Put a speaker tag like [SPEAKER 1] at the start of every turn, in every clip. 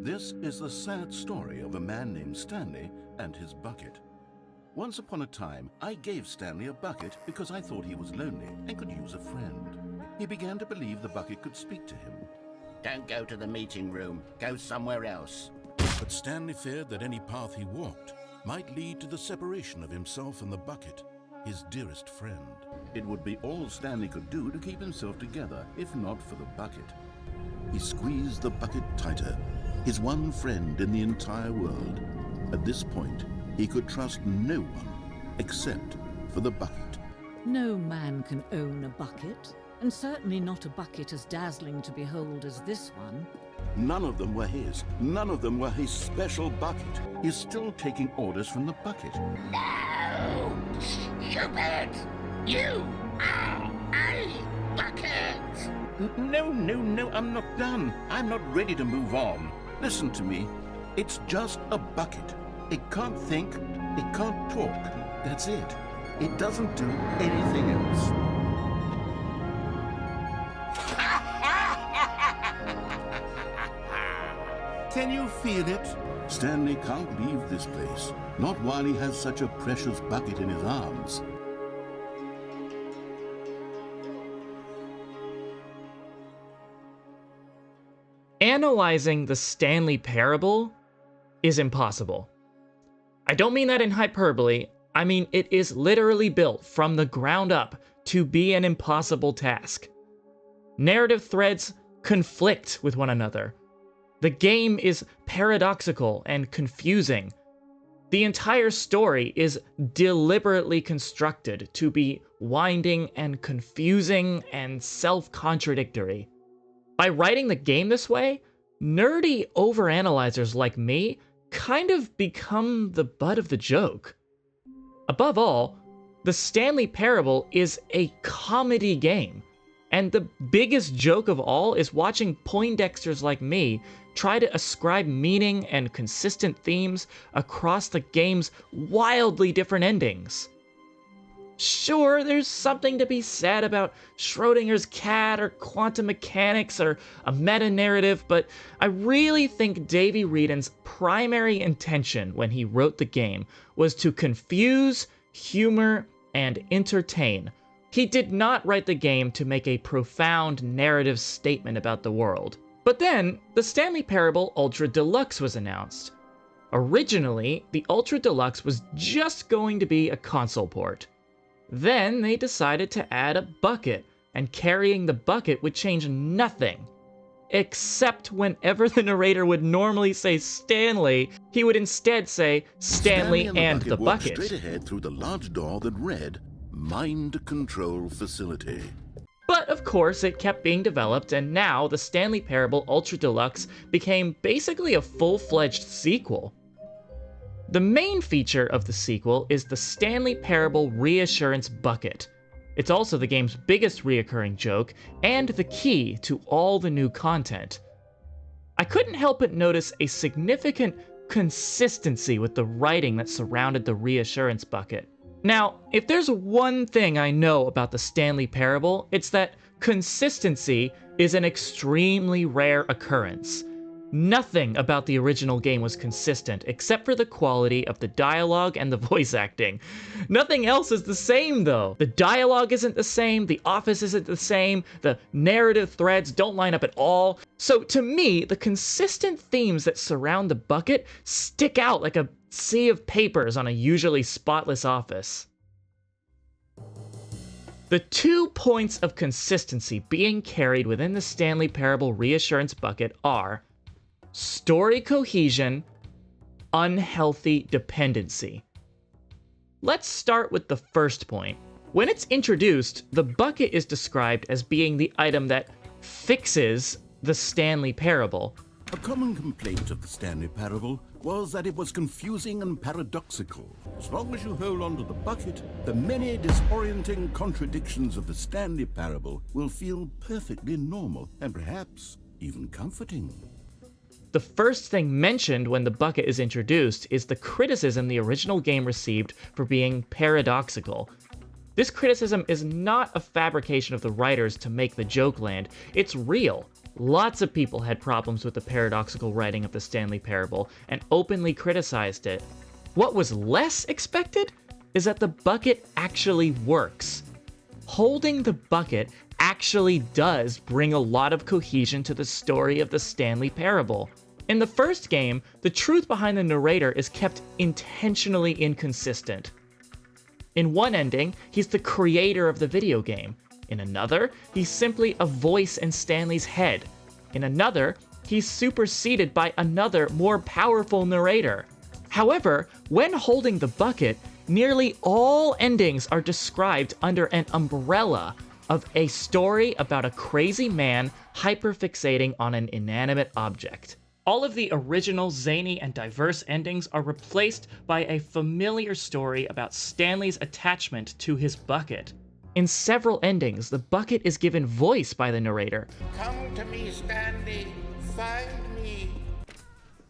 [SPEAKER 1] This is the sad story of a man named Stanley and his bucket. Once upon a time, I gave Stanley a bucket because I thought he was lonely and could use a friend. He began to believe the bucket could speak to him.
[SPEAKER 2] Don't go to the meeting room. Go somewhere else.
[SPEAKER 1] But Stanley feared that any path he walked might lead to the separation of himself and the bucket, his dearest friend. It would be all Stanley could do to keep himself together, if not for the bucket. He squeezed the bucket tighter, his one friend in the entire world. At this point, he could trust no one except for the bucket.
[SPEAKER 3] No man can own a bucket, and certainly not a bucket as dazzling to behold as this one.
[SPEAKER 1] None of them were his. None of them were his special bucket. He's still taking orders from the bucket.
[SPEAKER 2] No! Stupid! You are a bucket!
[SPEAKER 1] No, I'm not done. I'm not ready to move on. Listen to me. It's just a bucket. It can't think, it can't talk. That's it. It doesn't do anything else. Can you feel it? Stanley can't leave this place, not while he has such a precious bucket in his arms.
[SPEAKER 4] Analyzing the Stanley Parable is impossible. I don't mean that in hyperbole. I mean it is literally built from the ground up to be an impossible task. Narrative threads conflict with one another. The game is paradoxical and confusing. The entire story is deliberately constructed to be winding and confusing and self-contradictory. By writing the game this way, nerdy overanalyzers like me kind of become the butt of the joke. Above all, the Stanley Parable is a comedy game, and the biggest joke of all is watching Poindexters like me try to ascribe meaning and consistent themes across the game's wildly different endings. Sure, there's something to be said about Schrodinger's cat or quantum mechanics or a meta-narrative, but I really think Davey Wreden's primary intention when he wrote the game was to confuse, humor, and entertain. He did not write the game to make a profound narrative statement about the world. But then, the Stanley Parable Ultra Deluxe was announced. Originally, the Ultra Deluxe was just going to be a console port. Then they decided to add a bucket, and carrying the bucket would change nothing. Except whenever the narrator would normally say Stanley, he would instead say Stanley and the bucket.
[SPEAKER 1] Walked straight ahead through the large door that read, Mind Control Facility.
[SPEAKER 4] But of course, it kept being developed, and now the Stanley Parable Ultra Deluxe became basically a full-fledged sequel. The main feature of the sequel is the Stanley Parable Reassurance Bucket. It's also the game's biggest reoccurring joke, and the key to all the new content. I couldn't help but notice a significant consistency with the writing that surrounded the Reassurance Bucket. Now, if there's one thing I know about the Stanley Parable, it's that consistency is an extremely rare occurrence. Nothing about the original game was consistent, except for the quality of the dialogue and the voice acting. Nothing else is the same, though. The dialogue isn't the same, the office isn't the same, the narrative threads don't line up at all. So to me, the consistent themes that surround the bucket stick out like a sea of papers on a usually spotless office. The 2 points of consistency being carried within the Stanley Parable Reassurance Bucket are story cohesion, unhealthy dependency. Let's start with the first point. When it's introduced, the bucket is described as being the item that fixes the Stanley Parable.
[SPEAKER 1] A common complaint of the Stanley Parable was that it was confusing and paradoxical. As long as you hold on to the bucket, the many disorienting contradictions of the Stanley Parable will feel perfectly normal and perhaps even comforting.
[SPEAKER 4] The first thing mentioned when the bucket is introduced is the criticism the original game received for being paradoxical. This criticism is not a fabrication of the writers to make the joke land, it's real. Lots of people had problems with the paradoxical writing of the Stanley Parable and openly criticized it. What was less expected is that the bucket actually works. Holding the bucket actually does bring a lot of cohesion to the story of the Stanley Parable. In the first game, the truth behind the narrator is kept intentionally inconsistent. In one ending, he's the creator of the video game. In another, he's simply a voice in Stanley's head. In another, he's superseded by another, more powerful narrator. However, when holding the bucket, nearly all endings are described under an umbrella of a story about a crazy man hyperfixating on an inanimate object. All of the original zany and diverse endings are replaced by a familiar story about Stanley's attachment to his bucket. In several endings, the bucket is given voice by the narrator.
[SPEAKER 2] Come to me, Stanley. Find me.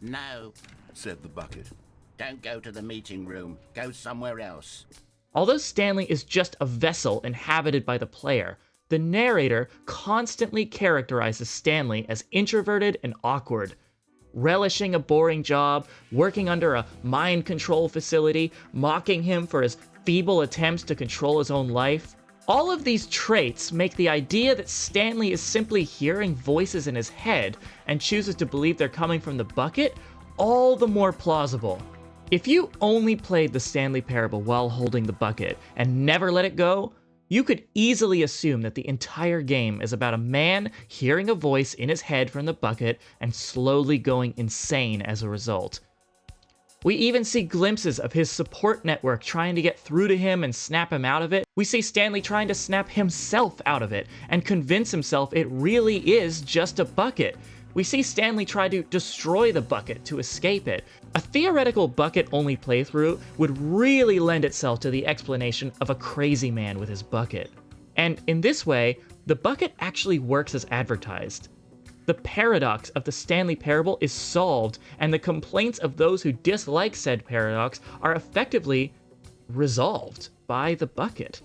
[SPEAKER 2] No,
[SPEAKER 1] said the bucket.
[SPEAKER 2] don't go to the meeting room. Go somewhere else.
[SPEAKER 4] Although Stanley is just a vessel inhabited by the player, the narrator constantly characterizes Stanley as introverted and awkward, relishing a boring job, working under a mind control facility, mocking him for his feeble attempts to control his own life. All of these traits make the idea that Stanley is simply hearing voices in his head and chooses to believe they're coming from the bucket all the more plausible. If you only played the Stanley Parable while holding the bucket and never let it go, you could easily assume that the entire game is about a man hearing a voice in his head from the bucket and slowly going insane as a result. We even see glimpses of his support network trying to get through to him and snap him out of it. We see Stanley trying to snap himself out of it and convince himself it really is just a bucket. We see Stanley try to destroy the bucket to escape it. A theoretical bucket-only playthrough would really lend itself to the explanation of a crazy man with his bucket. And in this way, the bucket actually works as advertised. The paradox of the Stanley Parable is solved, and the complaints of those who dislike said paradox are effectively resolved by the bucket.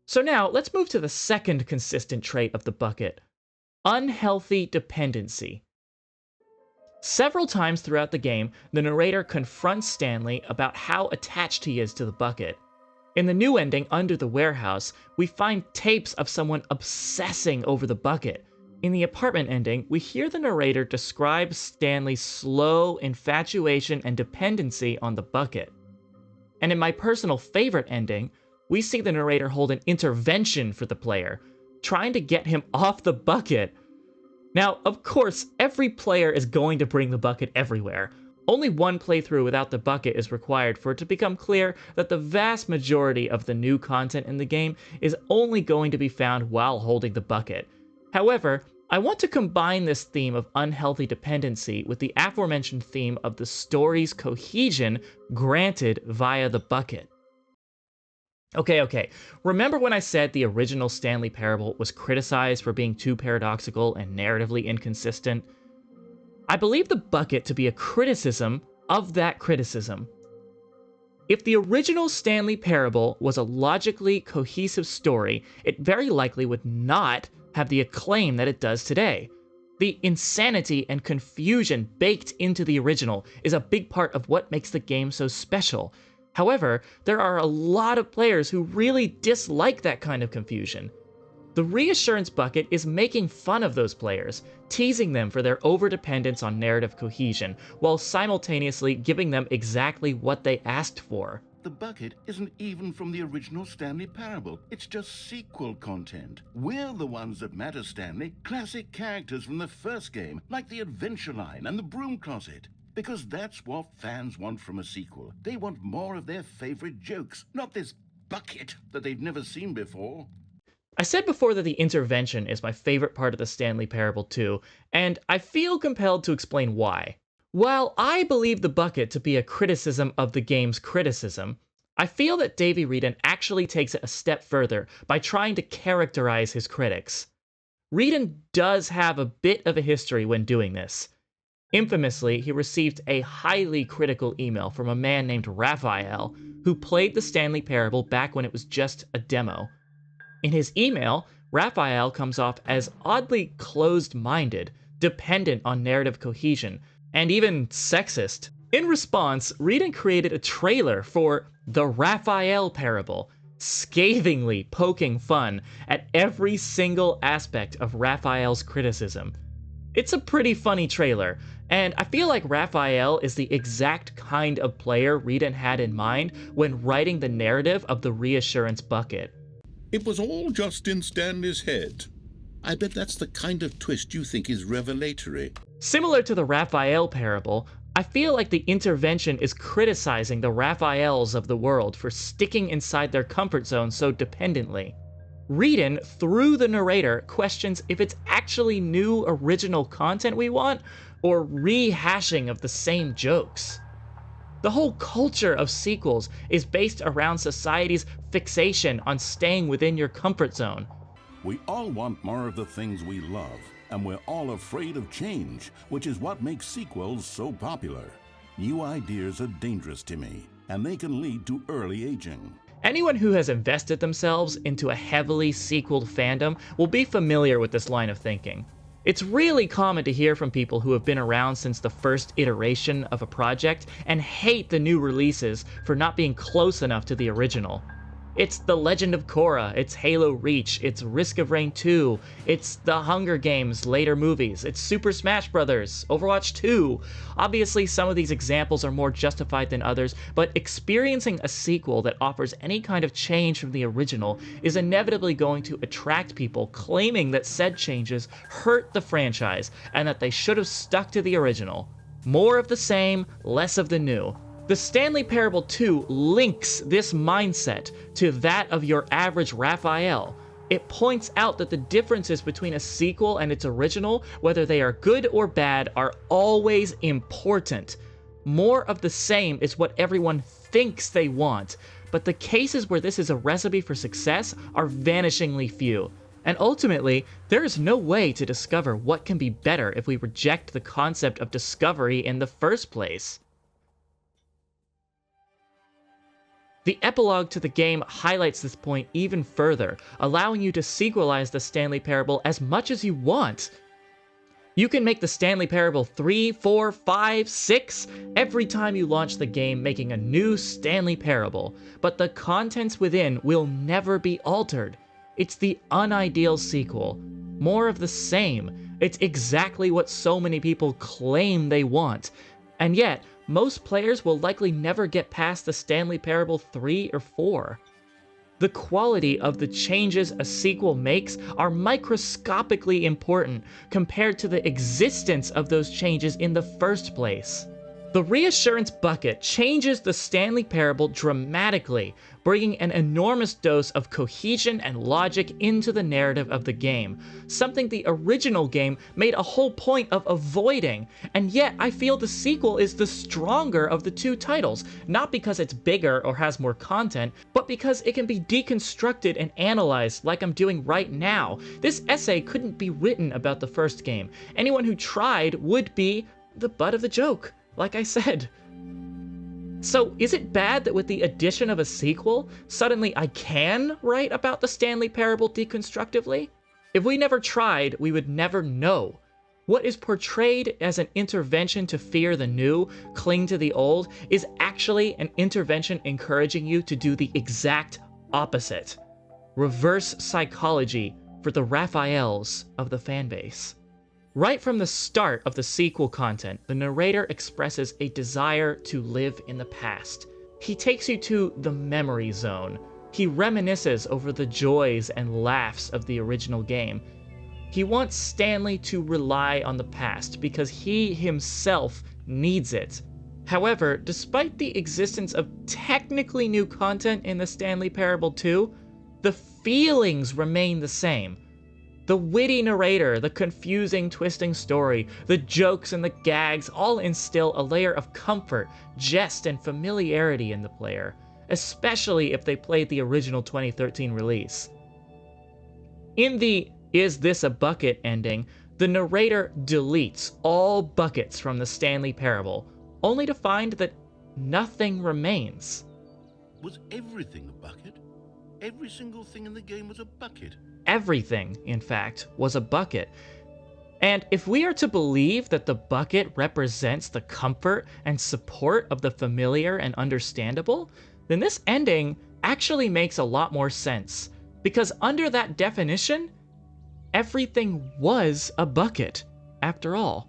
[SPEAKER 4] So now, let's move to the second consistent trait of the bucket: unhealthy dependency. Several times throughout the game, the narrator confronts Stanley about how attached he is to the bucket. In the new ending, Under the Warehouse, we find tapes of someone obsessing over the bucket. In the apartment ending, we hear the narrator describe Stanley's slow infatuation and dependency on the bucket. And in my personal favorite ending, we see the narrator hold an intervention for the player, trying to get him off the bucket. Now, of course, every player is going to bring the bucket everywhere. Only one playthrough without the bucket is required for it to become clear that the vast majority of the new content in the game is only going to be found while holding the bucket. However, I want to combine this theme of unhealthy dependency with the aforementioned theme of the story's cohesion granted via the bucket. Okay, remember when I said the original Stanley Parable was criticized for being too paradoxical and narratively inconsistent? I believe the bucket to be a criticism of that criticism. If the original Stanley Parable was a logically cohesive story, it very likely would not have the acclaim that it does today. The insanity and confusion baked into the original is a big part of what makes the game so special. However, there are a lot of players who really dislike that kind of confusion. The reassurance bucket is making fun of those players, teasing them for their overdependence on narrative cohesion, while simultaneously giving them exactly what they asked for.
[SPEAKER 1] The bucket isn't even from the original Stanley Parable. It's just sequel content. We're the ones that matter, Stanley. Classic characters from the first game, like the adventure line and the broom closet. Because that's what fans want from a sequel. They want more of their favorite jokes, not this bucket that they've never seen before.
[SPEAKER 4] I said before that the intervention is my favorite part of the Stanley Parable too, and I feel compelled to explain why. While I believe the bucket to be a criticism of the game's criticism, I feel that Davey Wreden actually takes it a step further by trying to characterize his critics. Wreden does have a bit of a history when doing this. Infamously, he received a highly critical email from a man named Raphael, who played the Stanley Parable back when it was just a demo. In his email, Raphael comes off as oddly closed-minded, dependent on narrative cohesion, and even sexist. In response, Wreden created a trailer for the Raphael Parable, scathingly poking fun at every single aspect of Raphael's criticism. It's a pretty funny trailer, and I feel like Raphael is the exact kind of player Wreden had in mind when writing the narrative of the Reassurance Bucket.
[SPEAKER 1] It was all just in Stanley's head. I bet that's the kind of twist you think is revelatory.
[SPEAKER 4] Similar to the Raphael Parable, I feel like the intervention is criticizing the Raphaels of the world for sticking inside their comfort zone so dependently. Wreden, through the narrator, questions if it's actually new original content we want, or rehashing of the same jokes. The whole culture of sequels is based around society's fixation on staying within your comfort zone.
[SPEAKER 1] We all want more of the things we love, and we're all afraid of change, which is what makes sequels so popular. New ideas are dangerous to me, and they can lead to early aging.
[SPEAKER 4] Anyone who has invested themselves into a heavily sequeled fandom will be familiar with this line of thinking. It's really common to hear from people who have been around since the first iteration of a project and hate the new releases for not being close enough to the original. It's The Legend of Korra, it's Halo Reach, it's Risk of Rain 2, it's The Hunger Games later movies, it's Super Smash Bros., Overwatch 2. Obviously, some of these examples are more justified than others, but experiencing a sequel that offers any kind of change from the original is inevitably going to attract people claiming that said changes hurt the franchise and that they should have stuck to the original. More of the same, less of the new. The Stanley Parable 2 links this mindset to that of your average Raphael. It points out that the differences between a sequel and its original, whether they are good or bad, are always important. More of the same is what everyone thinks they want, but the cases where this is a recipe for success are vanishingly few. And ultimately, there is no way to discover what can be better if we reject the concept of discovery in the first place. The epilogue to the game highlights this point even further, allowing you to sequelize the Stanley Parable as much as you want. You can make the Stanley Parable 3, 4, 5, 6 every time you launch the game, making a new Stanley Parable, but the contents within will never be altered. It's the unideal sequel. More of the same. It's exactly what so many people claim they want. And yet, most players will likely never get past the Stanley Parable 3 or 4. The quality of the changes a sequel makes are microscopically important compared to the existence of those changes in the first place. The Reassurance Bucket changes the Stanley Parable dramatically, bringing an enormous dose of cohesion and logic into the narrative of the game, something the original game made a whole point of avoiding, and yet I feel the sequel is the stronger of the two titles, not because it's bigger or has more content, but because it can be deconstructed and analyzed like I'm doing right now. This essay couldn't be written about the first game. Anyone who tried would be the butt of the joke, like I said. So, is it bad that with the addition of a sequel, suddenly I can write about the Stanley Parable deconstructively? If we never tried, we would never know. What is portrayed as an intervention to fear the new, cling to the old, is actually an intervention encouraging you to do the exact opposite. Reverse psychology for the Raphaels of the fanbase. Right from the start of the sequel content, the narrator expresses a desire to live in the past. He takes you to the memory zone. He reminisces over the joys and laughs of the original game. He wants Stanley to rely on the past because he himself needs it. However, despite the existence of technically new content in the Stanley Parable 2, the feelings remain the same. The witty narrator, the confusing, twisting story, the jokes and the gags all instill a layer of comfort, jest, and familiarity in the player, especially if they played the original 2013 release. In the "Is this a bucket" ending, the narrator deletes all buckets from the Stanley Parable, only to find that nothing remains.
[SPEAKER 1] Was everything a bucket? Every single thing in the game was a bucket.
[SPEAKER 4] Everything, in fact, was a bucket. And if we are to believe that the bucket represents the comfort and support of the familiar and understandable, then this ending actually makes a lot more sense. Because under that definition, everything was a bucket, after all.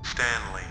[SPEAKER 5] Stanley